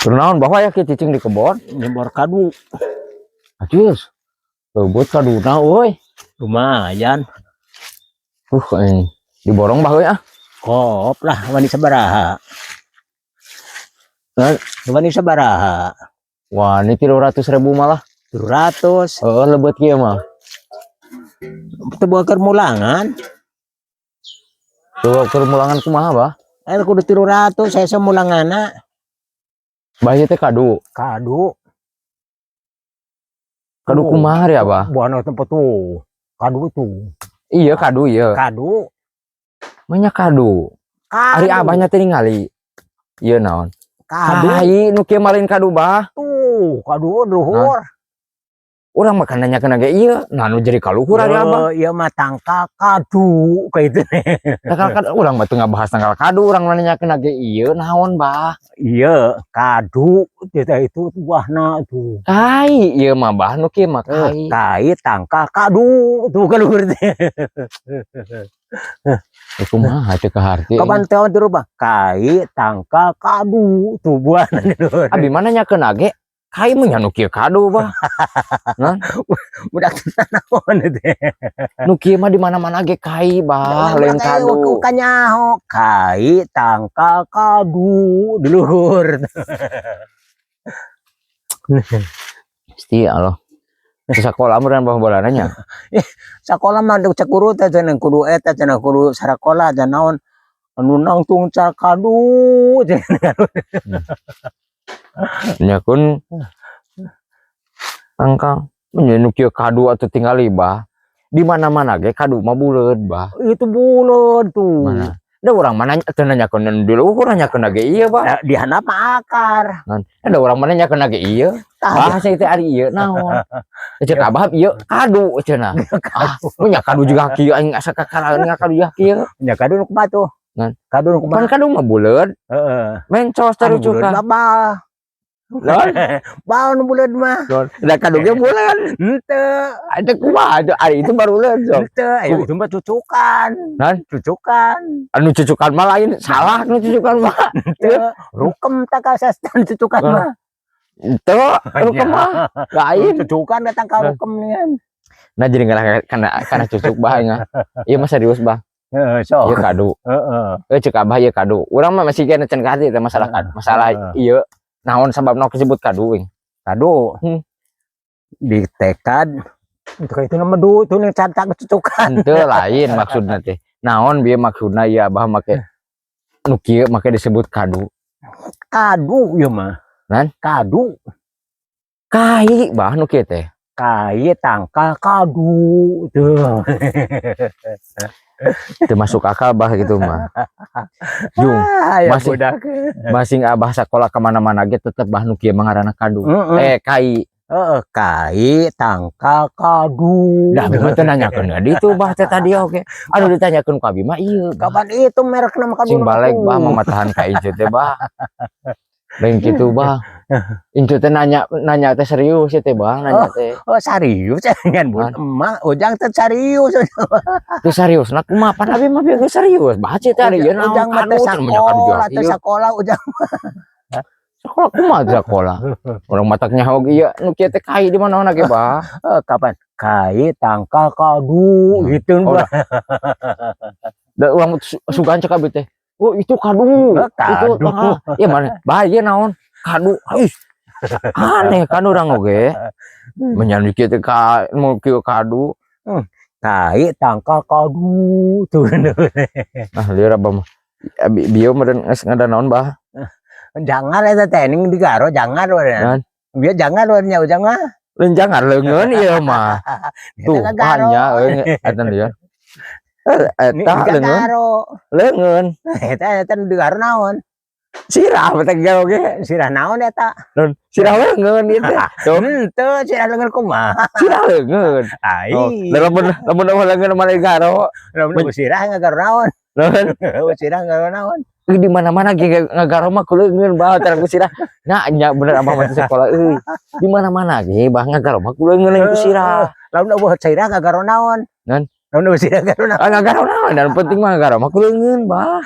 Naon bahwa ya ke cicing di kebon nyebor kadu. ajus buat kaduna euy Lumayan. diborong bah ya Kop lah wani sabaraha. Wani sabaraha. wah ini 300.000 malah 200. lebet kieu mah Teu keur mulangan. tuh kermulangan kumaha bah Kudu 300 saya semulangana. bah ieu teh kadu Kadu kumaha ya bah buana tempat tuh. Kadu itu. iya kadu iya Kadu. banyak kadu ari abahnya teh ningali ieu naon Kadu. kai nu kieu malin kadu bah Tuh, kadu luhur. urang mah kana nyakeun ge ieu nah nu jadi kaluhur ari abah Iya mah tangka kadu kayak itu. tanggal urang mah teu ngabahas tanggal kadu urang nanyakeun ge ieu naon bah Iya, kadu itu buahna tuh. kai ieu mah bah nu kieu mah kai Kai tangka kadu tuh kaluhur teh. kumaha teh kaharti Kapan teh dirubah? Kai tangka kadu tuh buahna kaluhur. abi mana nyakeun age kai mah nya nu kieu kadu bah nah Budak naon teh. nu kieu mah di mana-mana ge kai bah lain kadu Kanyaho kai tangka kadu di luhur. pasti Allah sekolah meureun bah bolananya Sakola mah cek guru teh cenah kudu eta cenah kudu sarakola cenah naon anu nangtung cakadu cenah. nyakeun angkang nya nu kieu kadu atuh tingali bah di mana-mana ge kadu mah buleud bah Itu buleud tuh. mana da urang mana teu nanyakeun di luhur nanyakeun ge ieu bah Di handap mah akar. ada urang mana nyakeun ge ieu bahasa itu ari ieu naon cek abah ieu kadu cenah nya kadu juga kieu aing asa kakaraeun kadu juga kieu Nya kadu nu kumaha tuh? Ngan. Kadu nu kumaha? kan kadu mah buleud Heeh. mencos tarucukan Bal. Bal nu buleud mah. da kadu ge buleud Henteu. ada kumaha ari itu baru buleud so Henteu, itu mah cucukan. Nan? Cucukan. anu cucukan mah lain salah nu cucukan mah Henteu. Rukem tak kasastan cucukan mah. itu rukem mah lain Cucukan datang ka rukem nian. nah jadi nggak karena cucuk bah iya mah serius bah Heeh, so. iya kadu Heeh. cek abah ieu kadu urang mah masih kena can kahati teh masalah masalah ieu naon sababna disebut kadu wing Kadu. Di tekad itu kayak itu nama du itu nih cantak cucukan. henteu lain maksudna teh naon bieu maksudna ieu abah make nu kieu make disebut kadu Kadu ya mah. Nan? Kadu. kai bah nu kieu teh Kai tangka kadu tuh. teu masuk akal bah gitu mah Jung Ya masih- budak. masing abah sakola ka mana-mana ge tetep bah nu kieu mah ngaranna kadu kai Kai tangka kadu. dah memang teu nanyakeun di itu bah teh tadi oge anu ditanyakeun ku abi mah ieu Kapan itu merek nama kadu? sing balik bah mamatahan ka incu teh bah lain kitu bah incu teh nanya teh serius teh bah nanya teh Oh serius jangan bu. Emak ujang teh serius. teu serius nah kumaha pan abi mah bieu serius bah teh tadi ieu naon Ujang mah kadu teh can sekolah teh sekolah ujang. sekolah kumaha teh sekolah urang mataknya hog ieu nu kieu teh kai di mana-mana ge bah Kapan? Kai tangka kadu gitu bah. da urang sugan cek abi teh oh itu kadu itu Kadu. tanggal ieu mana bah ieu naon kadu ih aneh kan urang oge menyan kieu teh ka mau kieu kadu Kai tangka kadu tuh. nah lieur abah mah bieu meureun geus ngadanon bah Jangan eta teh ning di Garo jangan Nan. we. Biar jangan we nya ujang mah. lain jangan leungeun ieu mah tuh Eta ka Garo. hanya eta lieur Ning eta di leungeun Garo. leungeun Eta di Garo naon? sirah teh oge Sirah naon eta? sirah leungeun ieu teh tuh Henteu sirah leungeun kumaha? sirah leungeun Ai. lamun leungeun mah garo Lamun sirah ngagaro naon? Sirah ngagaro naon? di mana-mana ge ngagaro mah ku leungeun bah tara ku sirah nya nya bener abah mah sekolah euy di mana-mana ge bah ngagaro mah ku leungeun ku sirah Lamun eueuh sirah ngagaro naon? Nan. Lamun eueuh sirah ngagaro naon? ngagaro naon dan penting mah ngagaro mah ku leungeun bah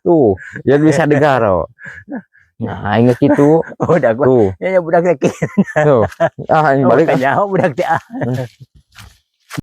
tuh ya bisa digaro Nah, ingat gitu. Budak gua. Tuh, Ya budak lagi. tuh. Ah, ini balik. Balik aja budak teh.